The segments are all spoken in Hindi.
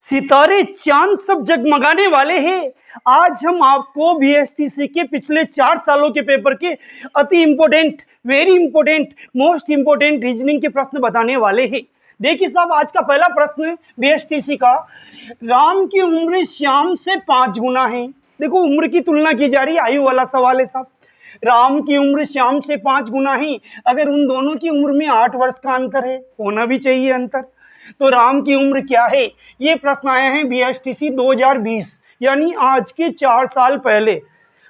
सितारे चांद सब जगमगाने वाले हैं। आज हम आपको बीएसटीसी के पिछले 4 सालों के पेपर के अति important, very important, most important reasoning के प्रश्न बताने वाले हैं। देखिए साहब, आज का पहला प्रश्न बीएसटीसी का, राम की उम्र श्याम से 5 गुना है। देखो, उम्र की तुलना की जा रही है, आयु वाला सवाल है साहब। राम की उम्र श्याम से 5 गुना है। अगर उन दोनों की उम्र में 8 वर्ष का अंतर है, होना भी चाहिए अंतर, तो राम की उम्र क्या है? ये प्रश्न आया है बीएसटीसी 2020, यानी आज के 4 साल पहले।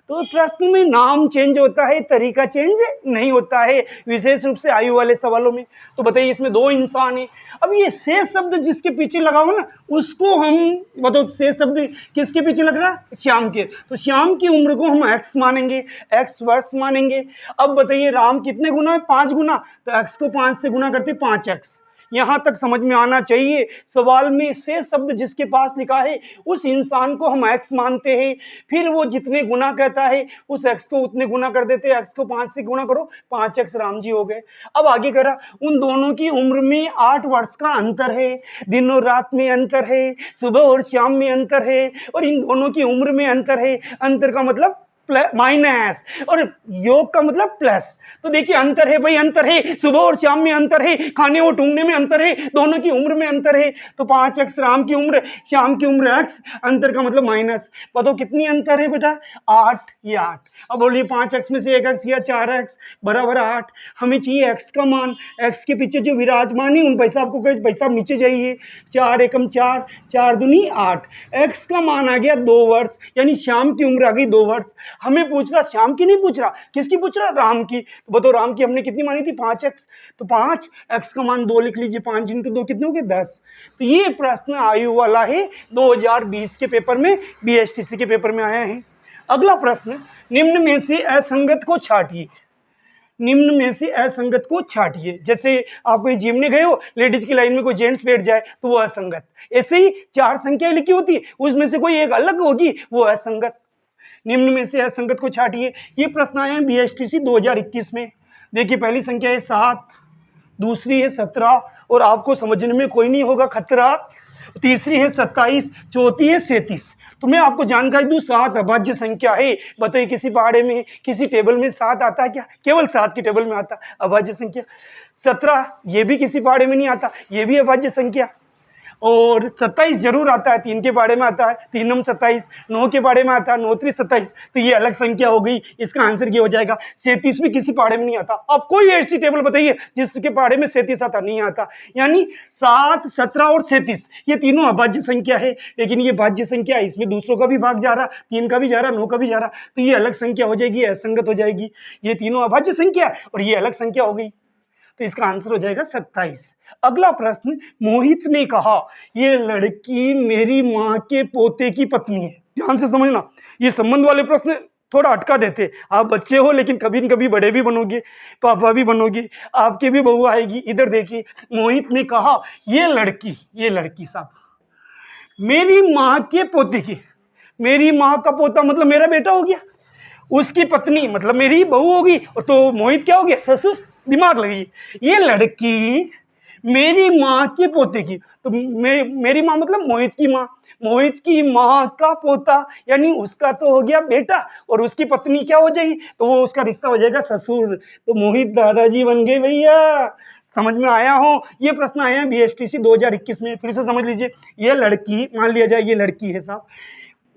तो प्रश्न में नाम चेंज होता है, तरीका चेंज नहीं होता है, विशेष रूप से आयु वाले सवालों में। तो बताइए, इसमें 2 इंसान हैं। अब ये शेष शब्द जिसके पीछे लगा हो ना, उसको हम बताओ, शेष शब्द किसके पीछे लग रहा है? श्याम के। तो श्याम की उम्र को हम x मानेंगे, x वर्ष मानेंगे। अब बताइए, राम कितने गुना है? 5 गुना। तो x को 5 से गुना करते 5x। यहाँ तक समझ में आना चाहिए। सवाल में शेष शब्द जिसके पास लिखा है उस इंसान को हम x मानते हैं, फिर वो जितने गुना कहता है उस x को उतने गुना कर देते हैं। x को 5 से गुना करो, 5x राम जी हो गए। अब आगे करा, उन दोनों की उम्र में 8 वर्ष का अंतर है, दिन और रात में अंतर है, सुबह और शाम में अंतर है, और इन दोनों की उम्र में अंतर है। अंतर का मतलब माइनस, और योग का मतलब प्लस। तो देखिए, अंतर है भाई, अंतर है, सुबह और शाम में अंतर है, खाने और ढूंढने में अंतर है, दोनों की उम्र में अंतर है। तो 5x राम की उम्र, श्याम की उम्र x, अंतर का मतलब माइनस। बताओ कितनी अंतर है बेटा? 8, ये 8। अब बोलिए 5x में से 1x गया, 4x बराबर 8। हमें चाहिए x का मान। x के पीछे जो विराजमान है उन पैसा आपको कहे पैसा नीचे जाइए। 4 एकम 4, 4 दूनी 8। x का मान आ गया 2 वर्ष, यानी श्याम की उम्र आ गई 2 वर्ष। हमें पूछ रहा, श्याम की नहीं पूछ रहा, किसकी पूछ रहा? राम की। तो बताओ, राम की हमने कितनी मानी थी? 5x। तो 5, x का मान 2 लिख लीजिए, 5 × 2 कितने हो गए? 10। तो ये प्रश्न आयु वाला है, 2020 के पेपर में, बीएसटीसी के पेपर में आया है। अगला प्रश्न, निम्न में से असंगत को छांटिए। निम्न में से असंगत को छांटिए। जैसे आप कोई जिम में गए हो, लेडीज की लाइन में कोई जेंट्स बैठ जाए तो वो असंगत। ऐसे ही 4 संख्याएं लिखी होती है, उसमें से कोई एक अलग होगी, वो असंगत। निम्न में से असंगत को छांटिए। ये प्रश्न आए हैं बीएसटीसी 2021 में। देखिए, पहली संख्या है 7, दूसरी है 17, और आपको समझने में कोई नहीं होगा खतरा, तीसरी है 27, चौथी है 37। तो मैं आपको जानकारी दूं, 7 अभाज्य संख्या है। बताइए, किसी पहाड़े में, किसी टेबल में 7 आता है क्या? केवल 7 की टेबल में आता अभाज्य संख्या। 17, ये भी किसी पहाड़े में नहीं आता, ये भी अभाज्य संख्या। और 27 जरूर आता है, 3 के बारे में आता है, 3 27, 9 के बारे में आता है, 9 3 27। तो ये अलग संख्या हो गई, इसका आंसर ये हो जाएगा। 37 भी किसी पहाड़े में नहीं आता। अब कोई ऐसी टेबल बताइए जिसके पहाड़े में 37 आता, नहीं आता। यानी 7, 17 और 37 ये तीनों अभाज्य संख्या है। लेकिन ये भाज्य संख्या है, इसमें दूसरों का भी भाग जा रहा, 3 का भी जा रहा, 9 का भी जा रहा, तो ये अलग संख्या हो जाएगी, असंगत हो जाएगी। ये तीनों अभाज्य संख्या और ये अलग संख्या हो गई, तो इसका आंसर हो जाएगा 27। अगला प्रश्न, मोहित ने कहा, ये लड़की मेरी माँ के पोते की पत्नी है। ध्यान से समझना, ये संबंध वाले प्रश्न थोड़ा अटका देते। आप बच्चे हो, लेकिन कभी न कभी बड़े भी बनोगे, पापा भी बनोगे, आपकी भी बहू आएगी। इधर देखिए, मोहित ने कहा, ये लड़की साहब मेरी माँ के पोते की। मेरी माँ का पोता मतलब मेरा बेटा हो गया, उसकी पत्नी मतलब मेरी बहू होगी, और तो मोहित क्या हो गया? ससुर। दिमाग लगी, ये लड़की मेरी माँ के पोते की। तो मेरी माँ मतलब मोहित की माँ, मोहित की माँ का पोता, यानी उसका तो हो गया बेटा, और उसकी पत्नी क्या हो जाएगी? तो वो उसका रिश्ता हो जाएगा ससुर। तो मोहित दादाजी बन गए भैया। समझ में आया हो? ये प्रश्न आया है बीएसटीसी 2021 में। फिर से समझ लीजिए, ये लड़की, मान लिया जाए ये लड़की है साहब,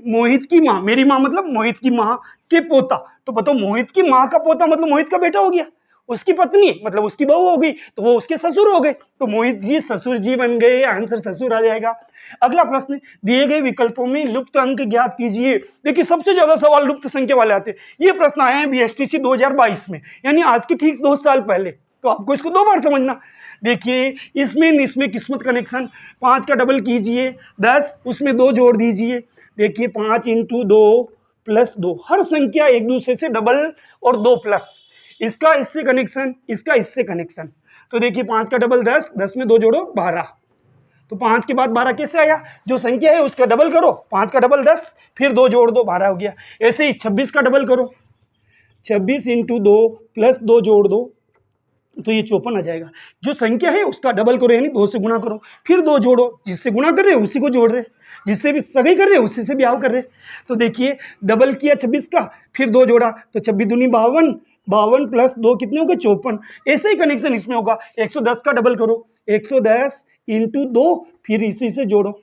मोहित की माँ, मेरी माँ मतलब मोहित की माँ के पोता। तो बताओ, मोहित की माँ का पोता मतलब मोहित का बेटा हो गया, उसकी पत्नी मतलब उसकी बहू हो गई, तो वो उसके ससुर हो गए। तो मोहित जी ससुर जी बन गए, आंसर ससुर आ जाएगा। अगला प्रश्न, दिए गए विकल्पों में लुप्त अंक ज्ञात कीजिए। देखिए, सबसे ज्यादा सवाल लुप्त संख्या वाले आते हैं। ये प्रश्न आया है बीएसटीसी 2022 में, यानी आज के ठीक 2 साल पहले। तो आपको इसको 2 बार समझना। देखिए, इसमें किस्मत कनेक्शन, 5 का डबल कीजिए 10, उसमें 2 जोड़ दीजिए। देखिए, 5 × 2 + 2, हर संख्या एक दूसरे से डबल और 2 प्लस, इसका इससे कनेक्शन, इसका इससे कनेक्शन। तो देखिए, 5 का डबल 10, 10 में 2 जोड़ो 12। तो 5 के बाद 12 कैसे आया? जो संख्या है उसका डबल करो, 5 का डबल 10, फिर 2 जोड़ दो, 12 हो गया। ऐसे ही 26 का डबल करो, 26 × 2 + 2 जोड़ दो, तो ये 54 आ जाएगा। जो संख्या है उसका डबल करो, यानी 2 से गुणा करो, फिर 2 जोड़ो, जिससे गुणा कर रहे हो उसी को जोड़ रहे, जिससे भी सगाई कर रहे हो उसी से ब्याह कर रहे। तो देखिए डबल किया 26 का, फिर 2 जोड़ा, तो 26 दूनी 52, 52 प्लस 2 कितने हो गए 54। ऐसे ही कनेक्शन इसमें होगा। 110 का डबल करो, 110 इंटू 2, फिर इसी से जोड़ो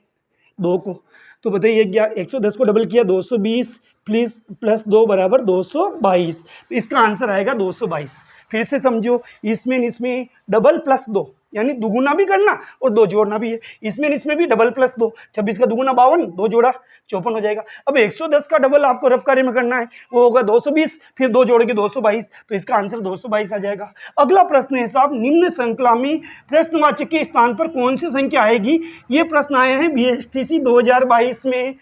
2 को, तो बताइए 110 को डबल किया 220 प्लस 2 बराबर 222, तो इसका आंसर आएगा 222। फिर से समझो, इसमें डबल प्लस 2, यानी दुगुना भी करना और 2 जोड़ना भी है। इसमें भी डबल प्लस 2, 26 का दुगुना 52, 2 जोड़ा 54 हो जाएगा। अब 110 का डबल आपको रफ कार्य में करना है, वो होगा 220, फिर 2 जोड़ के 222, तो इसका आंसर 222 आ जाएगा। अगला प्रश्न है साहब, निम्न श्रृंखला में प्रश्नवाचक के स्थान पर कौन सी संख्या आएगी। ये प्रश्न आए हैं BSTC 2022 में।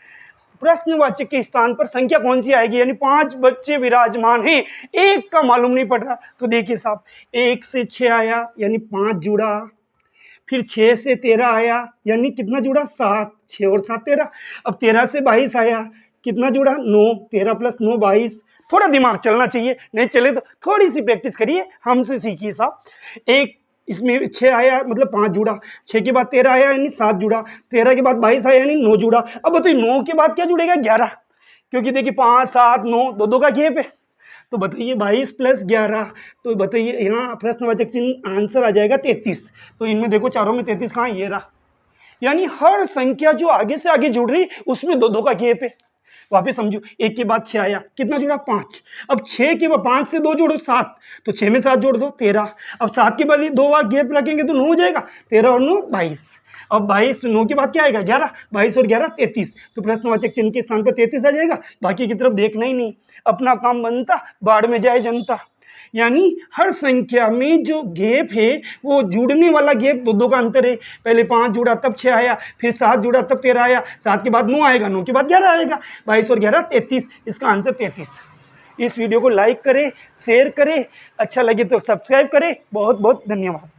प्रश्नवाचक के स्थान पर संख्या कौन सी आएगी, यानी 5 बच्चे विराजमान हैं, एक का मालूम नहीं पड़ रहा। तो देखिए साहब, 1 से 6 आया यानी 5 जुड़ा, फिर 6 से 13 आया यानी कितना जुड़ा 7, 6 और 7 13। अब 13 से 22 आया, कितना जुड़ा 9, 13 प्लस 9 22। थोड़ा दिमाग चलना चाहिए, नहीं चले तो थोड़ी सी प्रैक्टिस करिए, हमसे सीखिए साहब। एक इसमें 6 आया मतलब 5 जुड़ा, 6 के बाद 13 आया यानी 7 जुड़ा, 13 के बाद 22 आया यानी 9 जुड़ा। अब बताइए 9 के बाद क्या जुड़ेगा 11, क्योंकि देखिए 5 7 9 दो का गैप है। तो बताइए 22 प्लस 11, तो बताइए यहाँ प्रश्नवाचक चिन्ह आंसर आ जाएगा 33। तो इनमें देखो चारों में 33 कहाँ, ये रहा। यानी हर संख्या जो आगे से आगे जुड़ रही उसमें 2 का गैप है। वापस समझो, 1 के बाद 6 आया, कितना जुड़ा 5। अब 6 के बाद 5 से 2 जोड़ो 7, तो 6 में 7 जोड़ दो 13। अब 7 के बाद 2 बार गैप रखेंगे तो 9 हो जाएगा, 13 और 9 22। अब 22 9 के बाद क्या आएगा 11, 22 और 11 33। तो प्रश्नवाचक चिन्ह के स्थान पर 33 आ जाएगा, बाकी की तरफ देखना ही नहीं, अपना काम बनता बाढ़ में जाए जनता। यानी हर संख्या में जो गैप है वो जुड़ने वाला गैप 2 का अंतर है। पहले 5 जुड़ा तब 6 आया, फिर 7 जुड़ा तब 13 आया, 7 के बाद 9 आएगा, 9 के बाद 11 आएगा, 22 और 11 33। इसका आंसर 33। इस वीडियो को लाइक करें, शेयर करें, अच्छा लगे तो सब्सक्राइब करें। बहुत बहुत धन्यवाद।